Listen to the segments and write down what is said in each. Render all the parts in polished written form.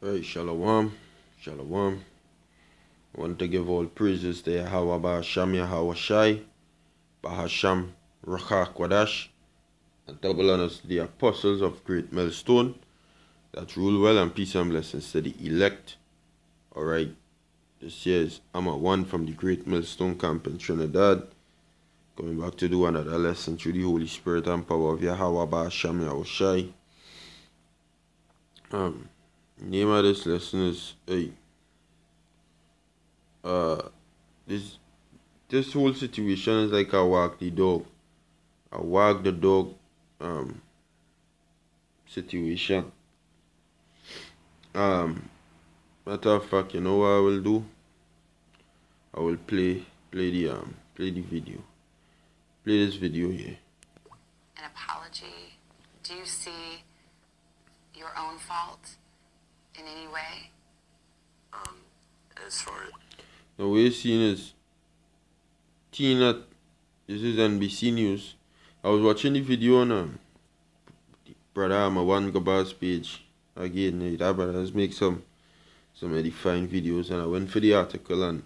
Right, Shalom, Shalom. I want to give all praises to Yahweh Bahasham Yahweh Shai, Bahasham Rakha Kwadash, and double honors to the apostles of Great Millstone that rule well, and peace and blessings to the elect. Alright, this year is Amma 1 from the Great Millstone Camp in Trinidad. Coming back to do another lesson through the Holy Spirit and power of Yahweh Bahasham Yahweh Shai. Name of this lesson is this whole situation is like a wag the dog. A wag the dog situation. Matter of fact, you know what I will do? I will play the video. Play this video here. An apology. Do you see your own fault in any way? As far as The way you're seeing is Tina. This is NBC News. I was watching the video on brother Amawan Gabar's page. Again, that brother has make some edifying videos, and I went for the article and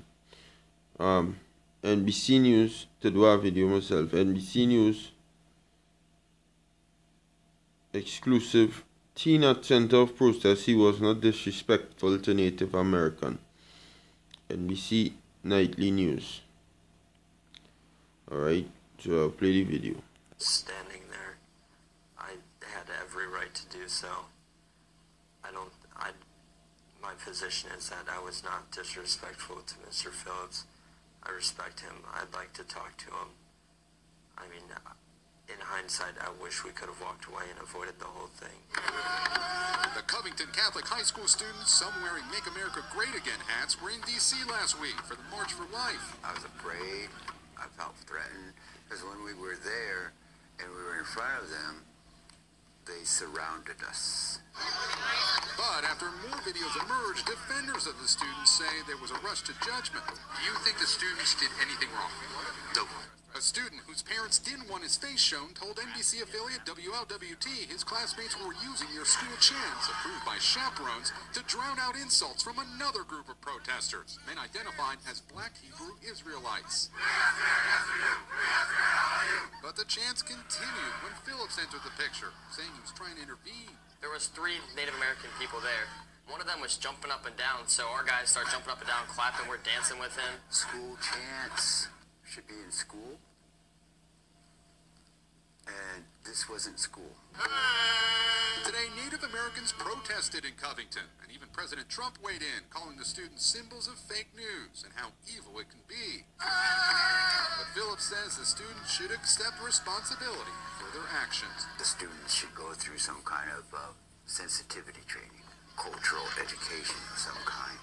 NBC News to do a video myself. NBC News exclusive. Teen at center of protest, he was not disrespectful to Native American. NBC Nightly News. Alright, so I'll play the video. standing there, I had every right to do so. My position is that I was not disrespectful to Mr. Phillips. I respect him. I'd like to talk to him. I mean, in hindsight, I wish we could have walked away and avoided the whole thing. The Covington Catholic High School students, some wearing Make America Great Again hats, were in D.C. last week for the March for Life. I was afraid. I felt threatened because when we were there and we were in front of them, they surrounded us. But after more videos emerged, defenders of the students say there was a rush to judgment. Do you think the students did anything wrong? No. A student whose parents didn't want his face shown told NBC affiliate WLWT his classmates were using your school chants, approved by chaperones, to drown out insults from another group of protesters, men identified as Black Hebrew Israelites. But the chants continued when Phillips entered the picture, saying he was trying to intervene. There was 3 Native American people there. One of them was jumping up and down, so our guys start jumping up and down, clapping, we're dancing with him. School chants should be in school, and this wasn't school. Today, Native Americans protested in Covington, and even President Trump weighed in, calling the students symbols of fake news and how evil it can be. But Phillips says the students should accept responsibility for their actions. The students should go through some kind of sensitivity training, cultural education of some kind.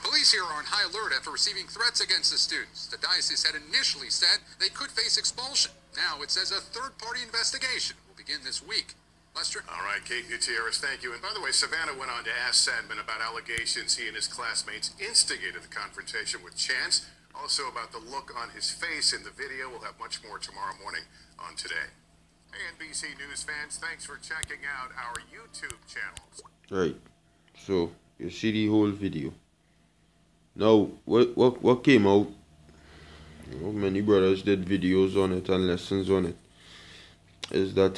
Police here are on high alert after receiving threats against the students. The diocese had initially said they could face expulsion. Now it says a third-party investigation will begin this week. Lester? All right, Kate Gutierrez, thank you. And by the way, Savannah went on to ask Sandman about allegations he and his classmates instigated the confrontation with Chance. Also about the look on his face in the video. We'll have much more tomorrow morning on Today. Hey, NBC News fans, thanks for checking out our YouTube channels. Right, so you see the whole video. Now, what came out, you know, many brothers did videos on it and lessons on it, is that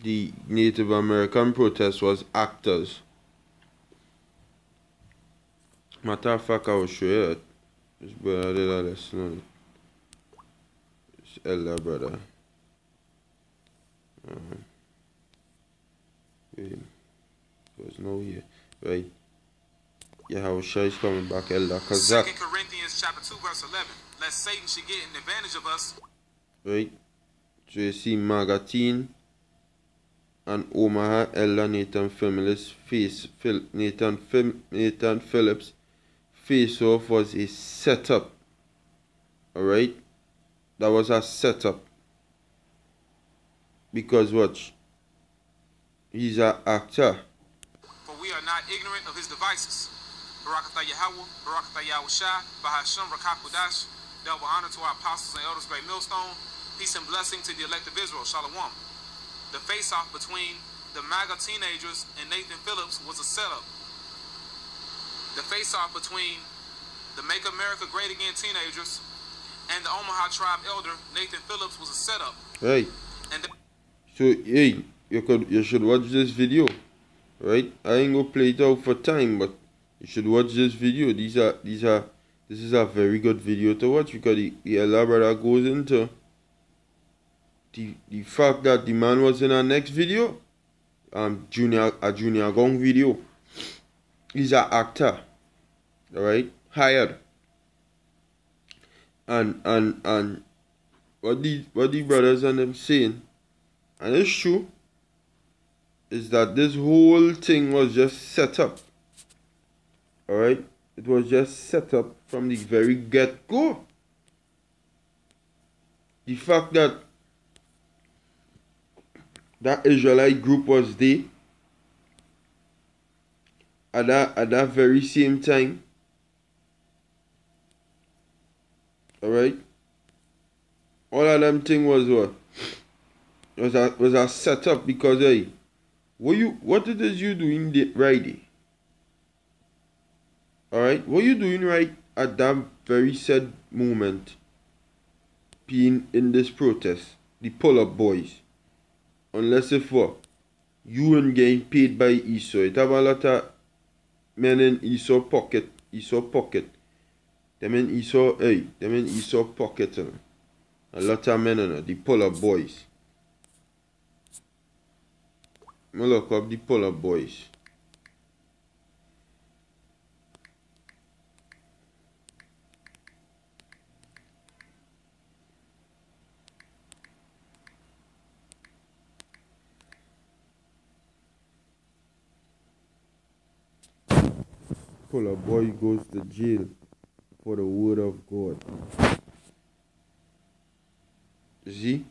the Native American protest was actors. Matter of fact, I will show you it. This brother did a lesson on it. This elder brother. Wait, there's no here, right? Yeah, how Shai is coming back, Elder Kazak. 2 Corinthians chapter 2 verse 11. Lest Satan should get an advantage of us. Right. So you see Magatine and Omaha, Elder Nathan Phillips Nathan Phillips face off was a setup. Alright? That was a setup. Because watch. He's an actor. For we are not ignorant of his devices. Barakatah Yahweh, Barakatah Yahweh Shai, Bahasham Rakha Kwadash, double honor to our apostles and elders, Great Millstone, peace and blessing to the elect of Israel, Shalom. The face-off between the MAGA teenagers and Nathan Phillips was a setup. The face-off between the Make America Great Again teenagers and the Omaha tribe elder Nathan Phillips was a setup. Right. And So hey, you should watch this video, right? I ain't gonna play it out for time, but you should watch this video. This is a very good video to watch because the elaborate goes into the fact that the man was in our next video, Junior Gong video. He's an actor, alright, hired. And what the brothers and them saying, and it's true, is that this whole thing was just set up. Alright? It was just set up from the very get-go. The fact that that Israelite group was there at that very same time. Alright? All of them thing was what? Was a setup because hey, what it is you doing right there? Alright? What you doing right at that very said moment being in this protest? The pull-up boys. Unless if what? You ain't getting paid by Esau. It have a lot of men in Esau pocket. Them in Esau pocket. A lot of men, the pull-up boys. I'm gonna look up the pull-up boys. Pull-up boy goes to jail for the word of God. You see?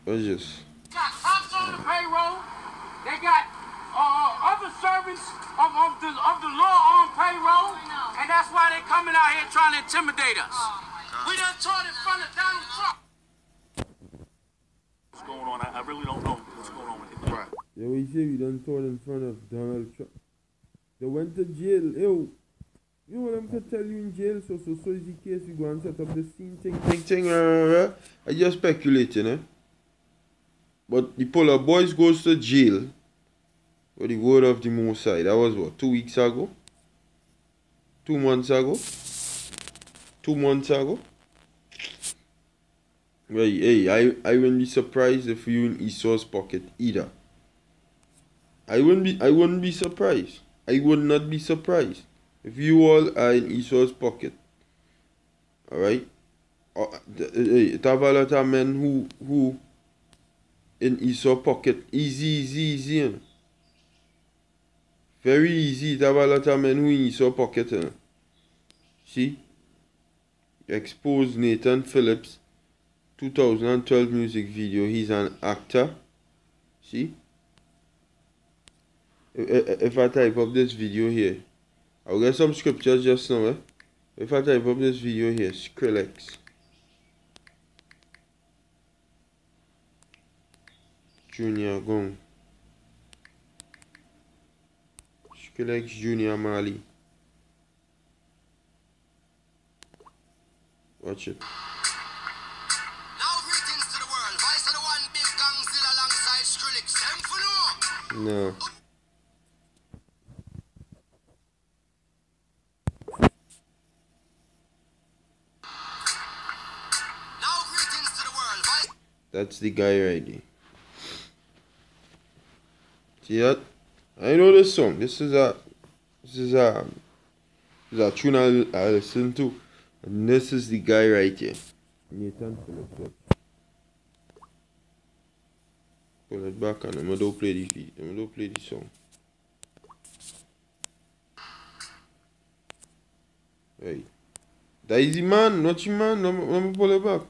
What's this? Got cops on the payroll. They got other servants of the law on payroll, and that's why they're coming out here trying to intimidate us. We done taught in front of Donald Trump. What's going on? I really don't know what's going on with it. Right. Yeah, we say we done taught in front of Donald Trump. They went to jail. Yo, you know what I'm gonna tell you in jail? So is the case we go and set up the scene thing. I just speculating, eh? But the Pull-up boys goes to jail for the word of the Most High. That was what, 2 weeks ago? 2 months ago? 2 months ago? Well, hey, I wouldn't be surprised if you in Esau's pocket either. I wouldn't be surprised. I would not be surprised if you all are in Esau's pocket. Alright? It have a lot of men who in Esau's pocket. Easy. You know? Very easy. It have a lot of men who in Esau's pocket. You know? See? Expose Nathan Phillips 2012 music video. He's an actor. See? If I type up this video here, I'll get some scriptures just now. If I type up this video here, Skrillex Junior Gong, Skrillex Junior Mali. Watch it. Now greetings to the world. Vice of the one big gang still alongside Skrillex. Them for no. No. That's the guy right there. See that? I know this song. This is a tune I listen to. And this is the guy right here. Nathan Phillips. Pull it back and I'm gonna play the video. I'm gonna play the song. Right. That is the man, not your man. Let me pull it back.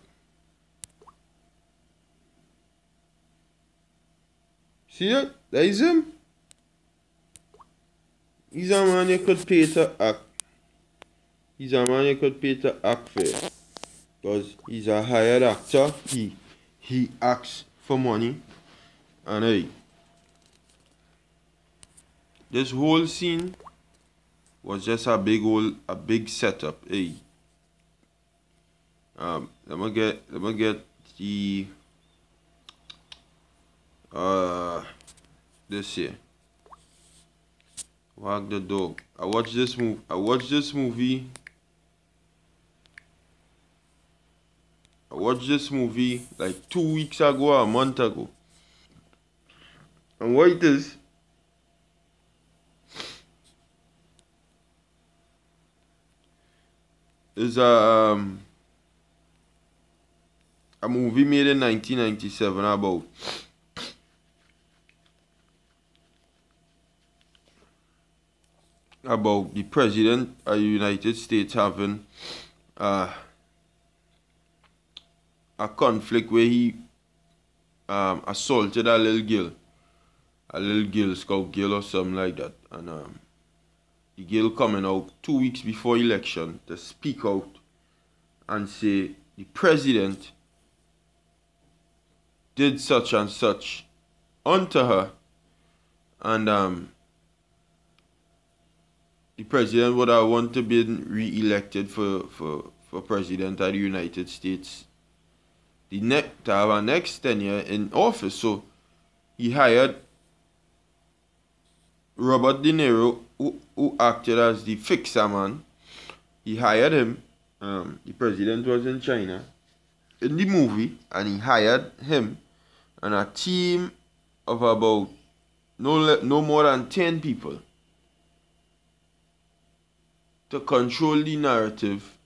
See that? That is him. He's a man you could pay to act. He's a man you could pay to act for. Because he's a hired actor. He acts for money. And hey, this whole scene was just a big setup. Hey, let me get the this here. WAG the dog. I watched this movie like 2 weeks ago or a month ago. And what it is a movie made in 1997 about the president of the United States having a conflict where he assaulted a little girl, scout girl or something like that, and the girl coming out 2 weeks before election to speak out and say the president did such and such unto her, and the president would have wanted to be re-elected for president of the United States to have a next tenure in office. So he hired Robert De Niro, who acted as the fixer man. He hired him. The president was in China in the movie, and he hired him and a team of about no more than 10 people to control the narrative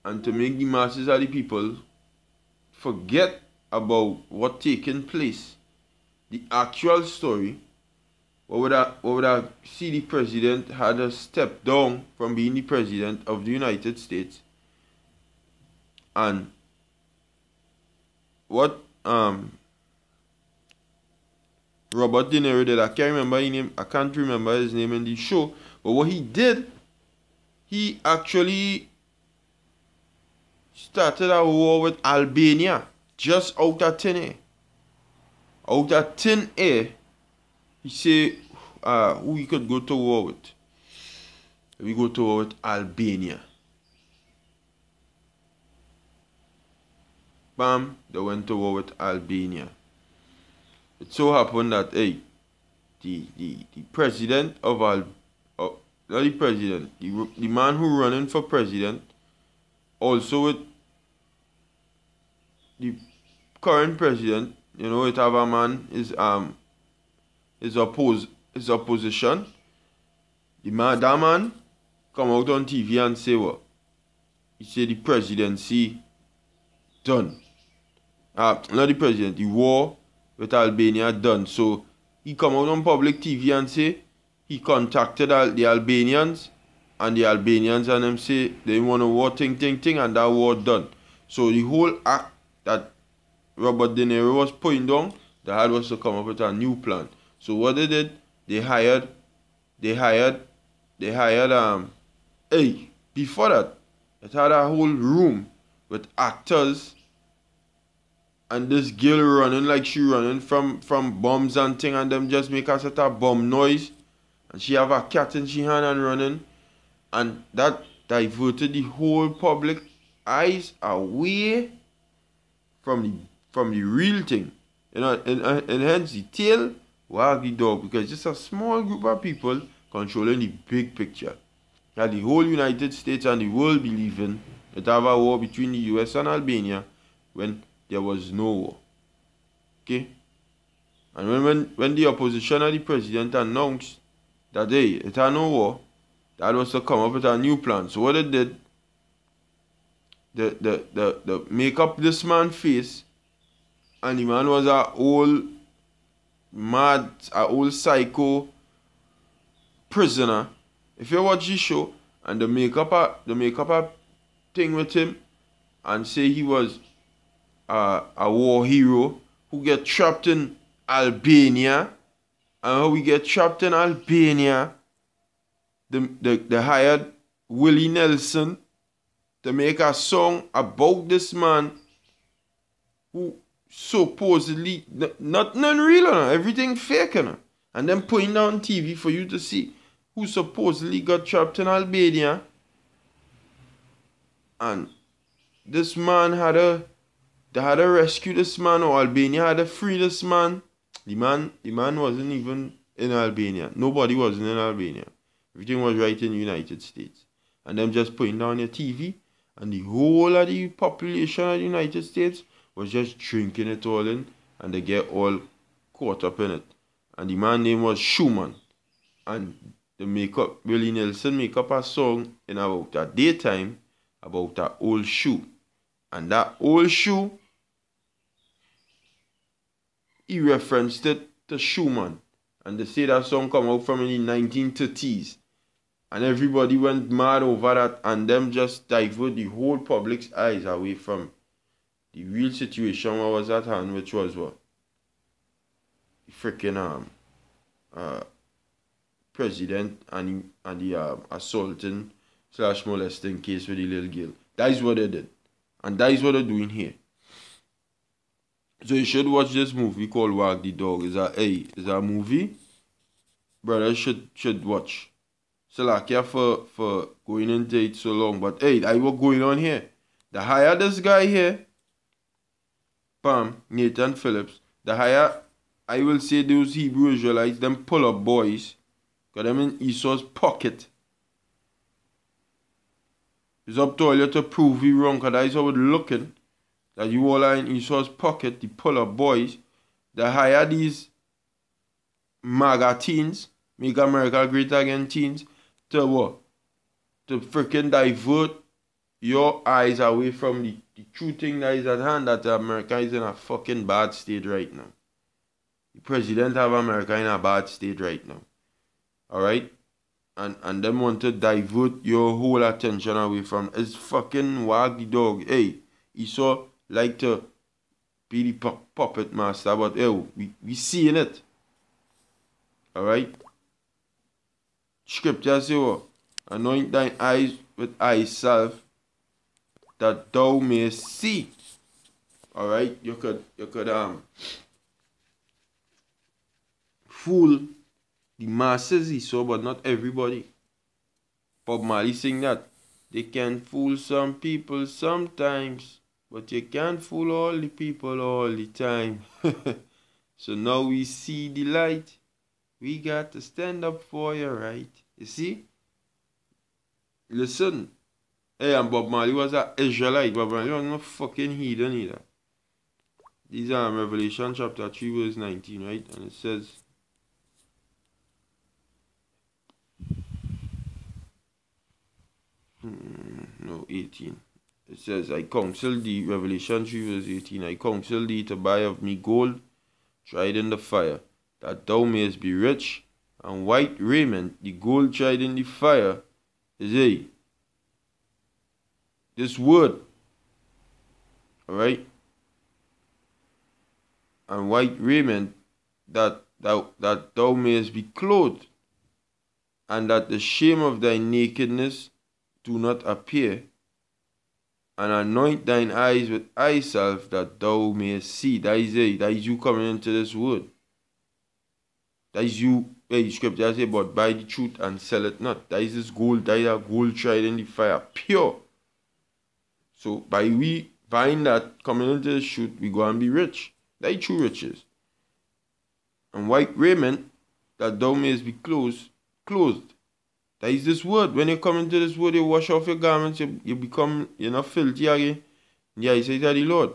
and to make the masses of the people forget about what taken place. The actual story, what would I see the president had a step down from being the president of the United States, and what Robert De Niro did, I can't remember his name in the show, but what he did, he actually started a war with Albania just out of thin air. Out of thin air, he said who we could go to war with. We go to war with Albania. Bam, they went to war with Albania. It so happened that the president of not the president, the man who running for president, also with the current president, it have a man is opposition. That man come out on TV and say what? He say the presidency done. Not the president, the war with Albania done. So he come out on public TV and say he contacted the Albanians, and the Albanians and them say they want a war thing, and that war done. So the whole act that Robert De Niro was putting down, they had was to come up with a new plan. So what they did, they hired before that, it had a whole room with actors and this girl running like she running from bombs and thing, and them just make a set of bomb noise, and she have a cat in she hand and running, and that diverted the whole public eyes away from the real thing, and hence the tail wag the dog, because just a small group of people controlling the big picture that the whole United States and the world believe in. It have a war between the US and Albania when there was no war. Okay? And when the opposition and the president announced that it had no war, that was to come up with a new plan. So what they did, the make up this man's face, and the man was a old mad, a old psycho prisoner. If you watch the show, and the make up a thing with him and say he was a war hero who get trapped in Albania, and how we get trapped in Albania, they hired Willie Nelson to make a song about this man who supposedly nothing unreal, everything fake, and then putting down TV for you to see who supposedly got trapped in Albania. And this man they had to rescue this man, or Albania had to free this man. The man wasn't even in Albania. Nobody wasn't in Albania. Everything was right in the United States. And them just putting down your TV, and the whole of the population of the United States was just drinking it all in, and they get all caught up in it. And the man name was Schumann. And Willie Nelson make up a song in about a daytime about that old shoe. And that old shoe, he referenced it to Schumann. And they say that song come out from in the 1930s. And everybody went mad over that, and them just divert the whole public's eyes away from the real situation what was at hand, which was what? The freaking president and the assaulting / molesting case with the little girl. That is what they did. And that is what they're doing here. So you should watch this movie called WAG the Dog. It's a movie brothers should watch. Salakia for going into it so long. But hey, I what going on here. The higher this guy here, Nathan Phillips, the higher I will say those Hebrew Israelites, them pull up boys, got them in Esau's pocket. It's up to all you to prove you wrong, because that is how it's looking. That you all are in Esau's pocket, the pull up boys. The higher these MAGA teens, Make America Great Again teens, to what? To freaking divert your eyes away from the true thing that is at hand, that America is in a fucking bad state right now. The president of America in a bad state right now. Alright? And them want to divert your whole attention away from it's fucking WAG the Dog. Hey, Esau like to be the puppet master, but hey, we seeing it. Alright? Scripture say what? Anoint thine eyes with eye salve, that thou mayest see. Alright? You could fool the masses, he saw, but not everybody. Bob Marley sing that. They can fool some people sometimes, but you can't fool all the people all the time. So now we see the light. We got to stand up for your right. You see? Listen. Hey, and Bob Marley was an Israelite. Bob Marley was no fucking heathen either. These are Revelation chapter 3 verse 19, right? And it says, no, 18. It says, I counsel thee, Revelation 3 verse 18, I counsel thee to buy of me gold tried in the fire, that thou mayest be rich, and white raiment, the gold tried in the fire, is this word. Alright? And white raiment, that thou mayest be clothed, and that the shame of thy nakedness do not appear, and anoint thine eyes with eye salve, that thou mayest see. That is you coming into this word. That is you. Hey, scripture say, but buy the truth and sell it not. That is this gold. That is a gold tried in the fire, pure. So by we buying that, coming into the truth, we go and be rich. That is true riches. And white raiment, that thou mayest be clothed. That is this word. When you come into this word, you wash off your garments, you become, you're not filthy again. Yeah, he says that the Lord.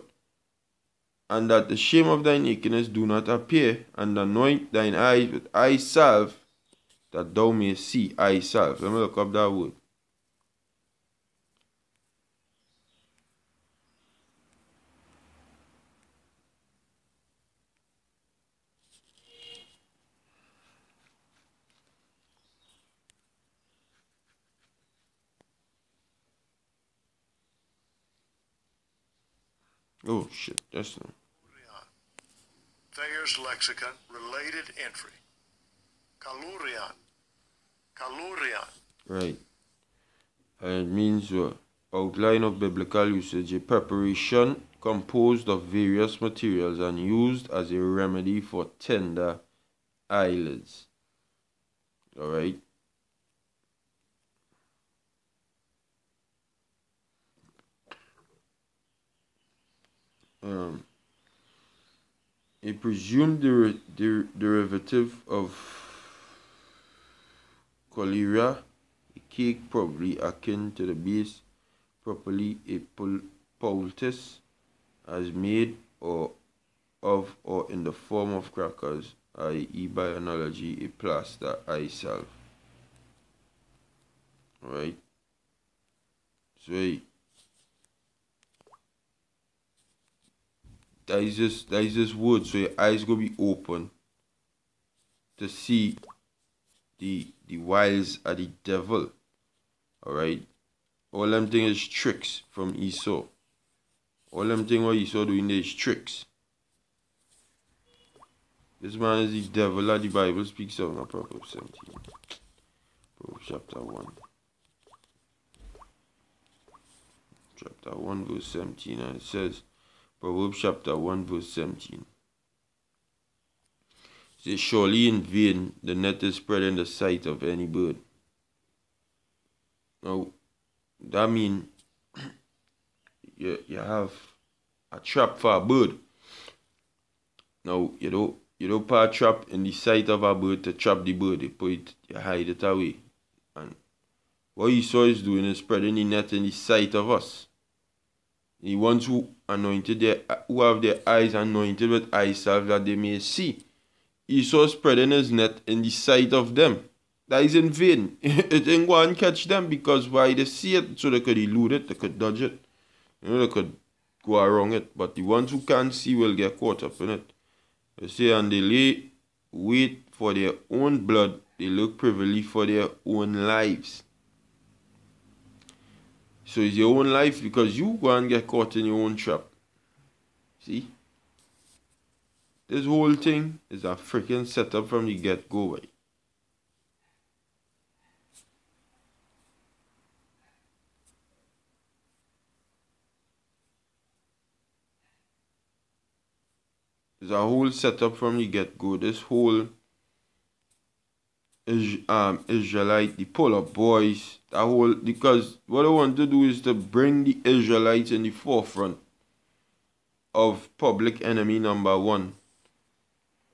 And that the shame of thy nakedness do not appear, and anoint thine eyes with eye salve, that thou mayest see. Eye salve. Let me look up that word. Oh shit, that's not. Thayer's lexicon, related entry. Kalurian. Right. And it means outline of biblical usage, a preparation, composed of various materials and used as a remedy for tender eyelids. Alright. A presumed derivative of cholera, a cake probably akin to the base, properly a poultice, as made or in the form of crackers, i.e. by analogy a plaster eye salve. Alright. So that is just word, so your eyes gonna be open to see the wiles of the devil. Alright. All them things is tricks from Esau. All them things what Esau doing there is tricks. This man is the devil that the Bible speaks of in Proverbs 17. Proverbs chapter 1. Chapter 1 verse 17, and it says, Proverbs chapter 1 verse 17. It says, surely in vain the net is spread in the sight of any bird. Now, that means you have a trap for a bird. Now, you don't put a trap in the sight of a bird to trap the bird. You hide it away. And what Esau is doing is spreading the net in the sight of us. The ones who have their eyes anointed with eye salve that they may see. Esau spreading his net in the sight of them. That is in vain. It ain't go and catch them, because why they see it, so they could elude it, they could dodge it. They could go around it. But the ones who can't see will get caught up in it. They say, and they lay wait for their own blood, they look privily for their own lives. So it's your own life, because you go and get caught in your own trap. See? This whole thing is a freaking setup from the get-go, right? It's a whole setup from the get-go. This whole Israelite, the pull-up boys, that whole, because what I want to do is to bring the Israelites in the forefront of public enemy number one,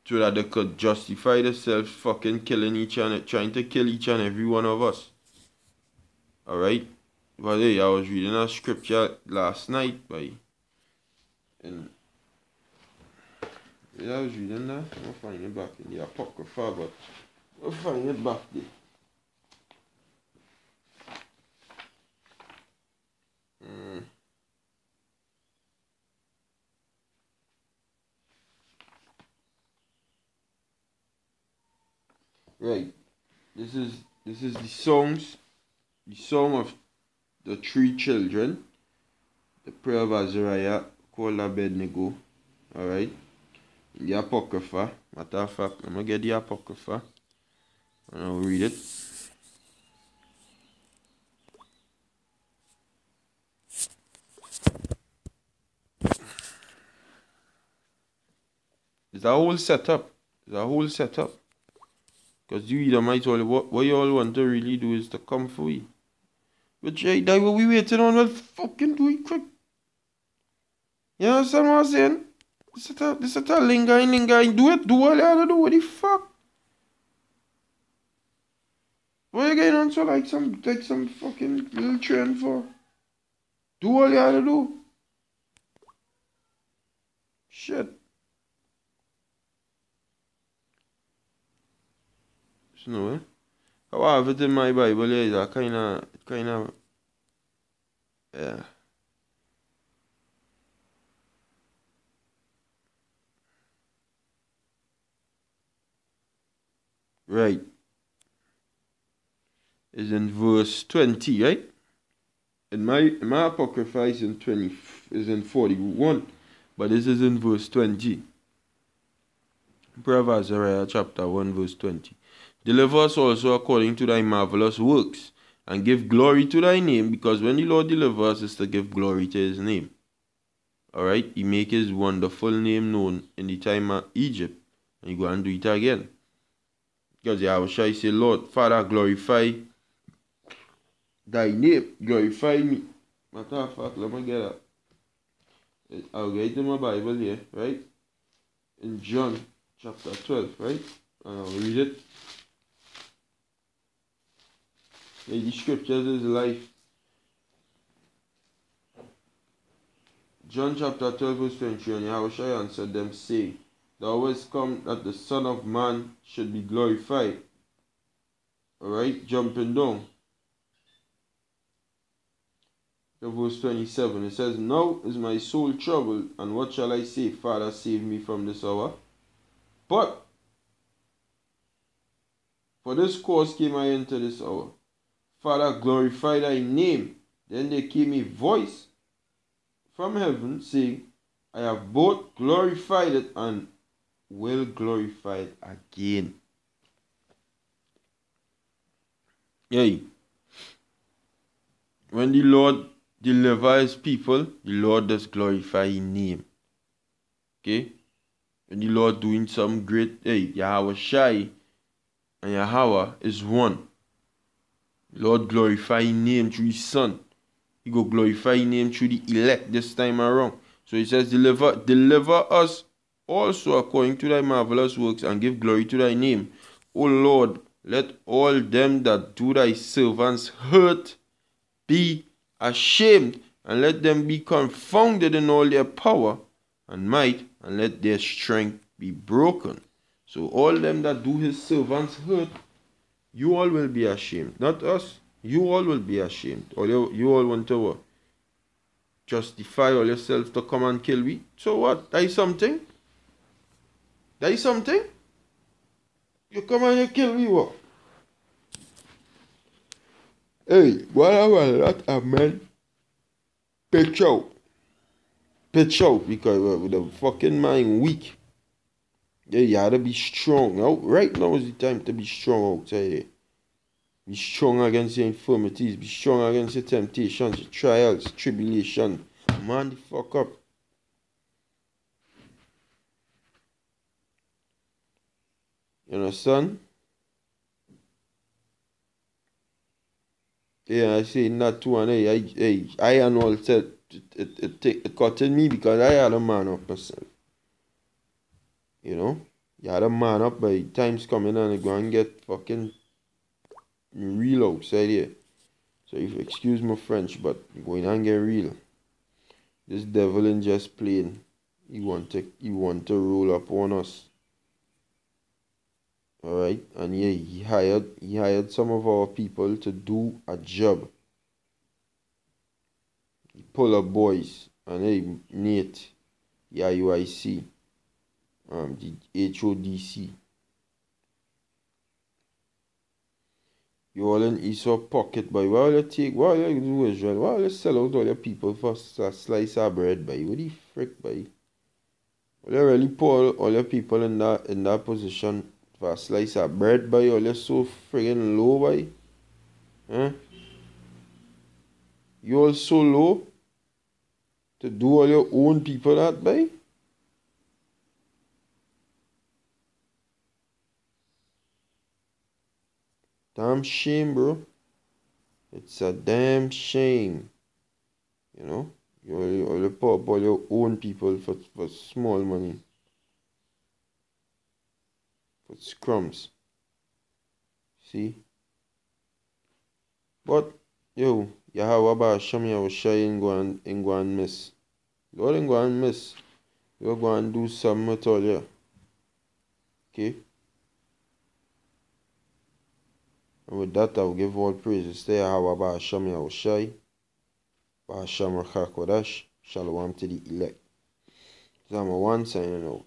so that they could justify themselves fucking killing trying to kill each and every one of us. Alright? But hey, I was reading a scripture last night I was reading that. I'm gonna find it back in the Apocrypha, but I'll find it back there. Right. This is the song of the three children. The prayer of Azariah called Abednego. Alright. The Apocrypha. Matter of fact, I'm gonna get the Apocrypha and I'll read it. It's a whole setup. Because you either might all what you all want to really do is to come for you. But Jay, that what we waiting on, well fucking do it quick. You understand what I'm saying? This is a lingering. Do all you have to do. What the fuck? What you getting on so like some fucking little train for? Do all you have to do. Shit. So no, I have it in my Bible, yeah, it's kind of, yeah. Right. It's in verse 20, right? In my Apocrypha is in 41, but this is in verse 20. Prayer of Azariah chapter 1 verse 20. Deliver us also according to thy marvelous works, and give glory to thy name, because when the Lord delivers us, is to give glory to his name. Alright, he make his wonderful name known in the time of Egypt. And he go and do it again. Because Yahushua say, Lord, Father, glorify thy name. Glorify me. Matter of fact, let me get that. I'll get it in my Bible here, right? In John chapter 12, right? And I'll read it. The scriptures is life. John chapter 12 verse 23, and Yahushua answered them, saying, the hour is come that the Son of Man should be glorified. Alright, jumping down to verse 27, it says, now is my soul troubled, and what shall I say? Father, save me from this hour. But for this cause came I into this hour. Father, glorify thy name. Then there came a voice from heaven, saying, I have both glorified it and will glorify it again. Yay. When the Lord delivers his people, the Lord does glorify his name. Okay? When the Lord doing some great, Yahweh Shai and Yahweh is one. Lord glorify his name through his son. He go glorify his name through the elect this time around. So he says, deliver us also according to thy marvelous works, and give glory to thy name. O Lord, let all them that do thy servants hurt be ashamed, and let them be confounded in all their power and might, and let their strength be broken. So all them that do his servants hurt, you all will be ashamed. Not us. You all will be ashamed. Or you all want to justify all yourselves to come and kill me. So what? That is something? That is something? You come and you kill me, what? Hey, whatever that a man pitch out. Pitch out, because with the fucking mind weak. Yeah, you gotta be strong. Now, right now is the time to be strong outside there. Be strong against your infirmities. Be strong against your temptations, your trials, tribulation. Man the fuck up. You understand? Yeah, I say not to, and I and all said it cutting me because I had a man up myself. You know? You had a man up, by times coming and I go and get fucking real outside here. So if you excuse my French, but going and get real. This devil ain't just playing. He want to roll up on us. Alright, and yeah, he hired some of our people to do a job. He pull up boys, and hey, Nate, the IUIC, the HODC. You all in Esau pocket, boy. What will you do, Israel? What will you sell out all your people for a slice of bread, boy? What the frick, boy? Will you really put all your people in that position for a slice of bread, boy? All you so friggin' low, boy? Huh? You all so low to do all your own people that, boy? Damn shame, bro. It's a damn shame. You know? You put up all your own people for small money. For scrums. See? But, yo, Yahweh Basham Yahushua ain't go and miss. Lord ain't go and miss. You're going to do something with all you. Okay? And with that, I will give all praises to Yahweh Basham Yahushua. Basham Rachak Wadash. Shalom to the elect. Zama 1 signing out.